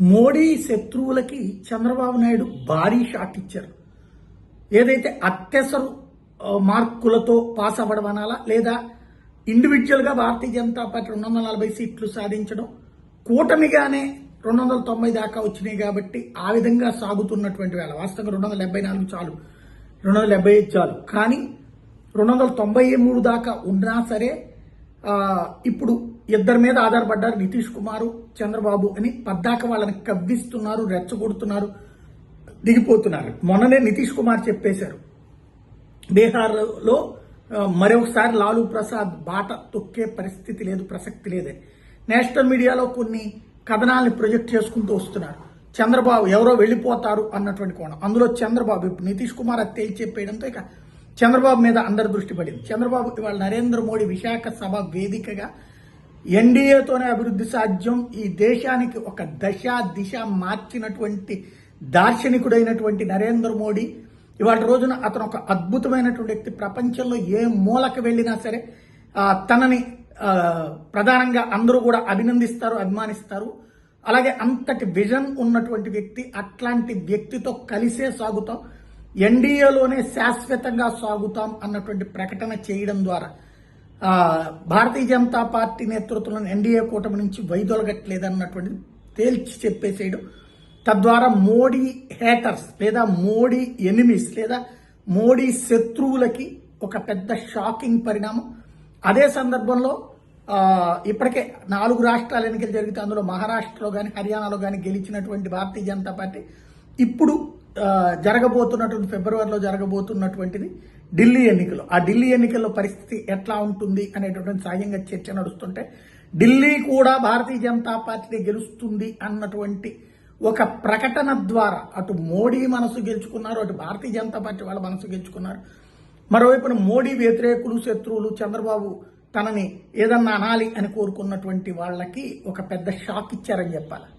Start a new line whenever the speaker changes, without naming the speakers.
మోడీ శత్రువులకి చంద్రబాబు నాయుడు భారీ షాక్ ఇచ్చారు. ఏదైతే అత్యవసర మార్కులతో పాస్ అవ్వడం అనాలా, లేదా ఇండివిజువల్గా భారతీయ జనతా పార్టీ 240 సీట్లు సాధించడం, కూటమిగానే 290 దాకా వచ్చినాయి కాబట్టి ఆ విధంగా సాగుతున్నటువంటి వేళ వాస్తవంగా 274 చాలు, 275 చాలు. కానీ 293 దాకా ఉన్నా సరే ఇప్పుడు ఇద్దరి మీద ఆధారపడ్డారు, నితీష్ కుమార్, చంద్రబాబు అని. పద్దాక వాళ్ళని కవ్విస్తున్నారు, రెచ్చగొడుతున్నారు, దిగిపోతున్నారు. మొన్ననే నితీష్ కుమార్ చెప్పేశారు, బీహార్లో మరొకసారి లాలూ ప్రసాద్ బాట తొక్కే పరిస్థితి లేదు, ప్రసక్తి లేదే. నేషనల్ మీడియాలో కొన్ని కథనాల్ని ప్రొజెక్ట్ చేసుకుంటూ వస్తున్నారు. చంద్రబాబు ఎవరో వెళ్ళిపోతారు అన్నటువంటి కోణం. అందులో చంద్రబాబు ఇప్పుడు నితీష్ కుమార్ అది తేల్చి చెప్పేయడంతో ఇక చంద్రబాబు మీద అందరి దృష్టి పడింది. చంద్రబాబు ఇవాళ నరేంద్ర మోడీ విశాఖ సభ వేదికగా ఎన్డీఏతోనే అభివృద్ధి సాధ్యం, ఈ దేశానికి ఒక దశ దిశ మార్చినటువంటి దార్శనికుడైనటువంటి నరేంద్ర మోడీ ఇవాళ రోజున అతను ఒక అద్భుతమైనటువంటి వ్యక్తి. ప్రపంచంలో ఏ మూలకు వెళ్ళినా సరే తనని ప్రధానంగా అందరూ కూడా అభినందిస్తారు, అభిమానిస్తారు. అలాగే అంతటి విజన్ ఉన్నటువంటి వ్యక్తి. అట్లాంటి వ్యక్తితో కలిసే సాగుతాం, ఎన్డీఏలోనే శాశ్వతంగా సాగుతాం అన్నటువంటి ప్రకటన చేయడం ద్వారా భారతీయ జనతా పార్టీ నేతృత్వంలోని ఎన్డీఏ కూటమి నుంచి వైదొలగట్లేదన్నటువంటిది తేల్చి చెప్పేసేయడం. తద్వారా మోడీ హేటర్స్ లేదా మోడీ ఎనిమీస్ లేదా మోడీ శత్రువులకి ఒక పెద్ద షాకింగ్ పరిణామం. అదే సందర్భంలో ఇప్పటికే 4 రాష్ట్రాల ఎన్నికలు జరిగితే అందులో మహారాష్ట్రలో కానీ హర్యానాలో కానీ గెలిచినటువంటి భారతీయ జనతా పార్టీ ఇప్పుడు జరగబోతున్నటువంటి ఫిబ్రవరిలో జరగబోతున్నటువంటిది ఢిల్లీ ఎన్నికలు. ఆ ఢిల్లీ ఎన్నికల్లో పరిస్థితి ఎట్లా ఉంటుంది అనేటటువంటి సహజంగా చర్చ నడుస్తుంటే ఢిల్లీ కూడా భారతీయ జనతా పార్టీ గెలుస్తుంది అన్నటువంటి ఒక ప్రకటన ద్వారా అటు మోడీ మనసు గెలుచుకున్నారు, అటు భారతీయ జనతా పార్టీ వాళ్ళ మనసు గెలుచుకున్నారు. మరోవైపున మోడీ వ్యతిరేకులు, శత్రువులు, చంద్రబాబు తనని ఏదన్నా అనాలి అని కోరుకున్నటువంటి వాళ్ళకి ఒక పెద్ద షాక్ ఇచ్చారని చెప్పాలి.